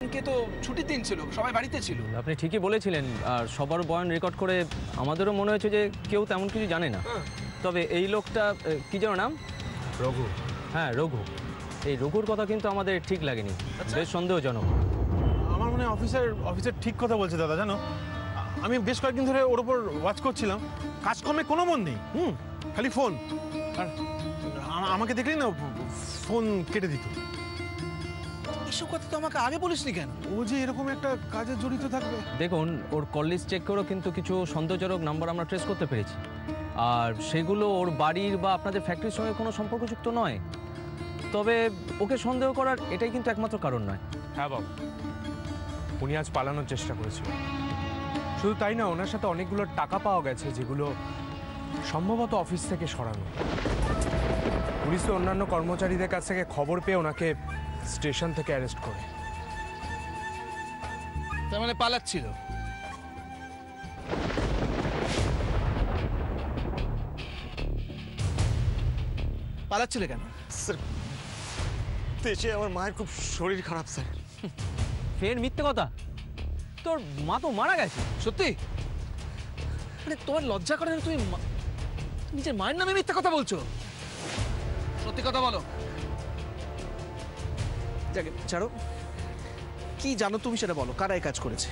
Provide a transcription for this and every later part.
কে তো ছুটির দিন ছিল, সবাই বাড়িতে ছিল। আপনি ঠিকই বলেছিলেন, আর সবার বয়ান রেকর্ড করে আমাদেরও মনে হয়েছে যে কেউ তেমন কিছু জানে না। তবে এই লোকটা কি যেন নাম? রঘু। হ্যাঁ, রঘু। এই রঘুর কথা কিন্তু আমাদের ঠিক লাগেনি, বেশ সন্দেহজনক। আমার মনে হয় অফিসার ঠিক কথা বলছে দাদা। জানো, আমি বেশ কয়েকদিন ধরে ওর ওপর ওয়াচ করছিলাম, কাজকর্মে কোনো মন নেই। খালি ফোন, আর আমাকে দেখলেই না ফোন কেটে দিত। এসব কথা তো আমাকে আগে বলিসনি কেন? ও যে এরকম একটা কাজে জড়িত থাকবে। দেখুন, ওর কল লিস্ট চেক করেও কিন্তু কিছু সন্দেহজনক নাম্বার আমরা ট্রেস করতে পেরেছি, আর সেগুলো ওর বাড়ির বা আপনাদের ফ্যাক্টরির সঙ্গে কোনো সম্পর্কযুক্ত নয়। তবে ওকে সন্দেহ করার এটাই কিন্তু একমাত্র কারণ নয়। হ্যাঁ বাবু, উনি আজ পালানোর চেষ্টা করেছিল। শুধু তাই না, ওনার সাথে অনেকগুলো টাকা পাওয়া গেছে, যেগুলো সম্ভবত অফিস থেকে সরানো। পুলিশ তো অন্যান্য কর্মচারীদের কাছ থেকে খবর পেয়ে ওনাকে স্টেশন থেকে অ্যারেস্ট করে। তার মানে পালাচ্ছিল। পালাচ্ছিল কেন? স্যার, দেশে আমার মায়ের খুব শরীর খারাপ স্যার। ফের মিথ্যে কথা? তোর মা তো মারা গেছে। সত্যি? মানে তোমার লজ্জা করে না? তুমি নিজের মায়ের নামে মিথ্যা কথা বলছো। সত্যি কথা বলো। যাকে ছাড়ো, কি জানো তুমি সেটা বলো। কারা এই কাজ করেছে?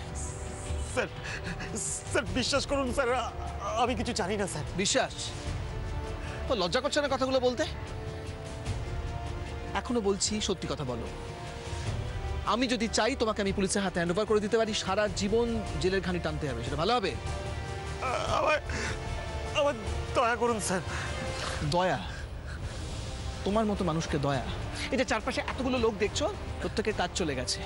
স্যার স্যার বিশ্বাস করুন স্যার, আমি কিছু জানি না স্যার। বিশ্বাস? তো লজ্জা করছে না কথাগুলো বলতে? এখনো বলছি, সত্যি কথা বলো। আমি যদি চাই তোমাকে আমি পুলিশের হাতে হ্যান্ড ওভার করে দিতে পারি, সারা জীবন জেলের ঘানি টানতে হবে, সেটা ভালো হবে? আমার দয়া করুন স্যার। দয়া? তোমার মতো মানুষকে দয়া? এই যে চারপাশে এতগুলো লোক দেখছো, প্রত্যেকের কাজ চলে গেছে,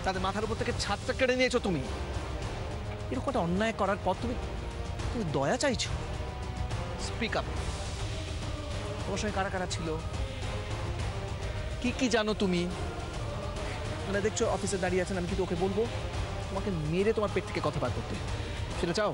তাদের মাথার উপর থেকে ছাদটা কেড়ে নিয়েছো তুমি। এরকম একটা অন্যায় করার পর তুমি দয়া চাইছো? Speak up. তোমার সঙ্গে কারা কারা ছিল, কি কি জানো তুমি? মানে দেখছো অফিসে দাঁড়িয়ে আছেন, আমি কিন্তু ওকে বলবো তোমাকে মেরে তোমার পেট থেকে কথা বার করতে, সেটা চাও?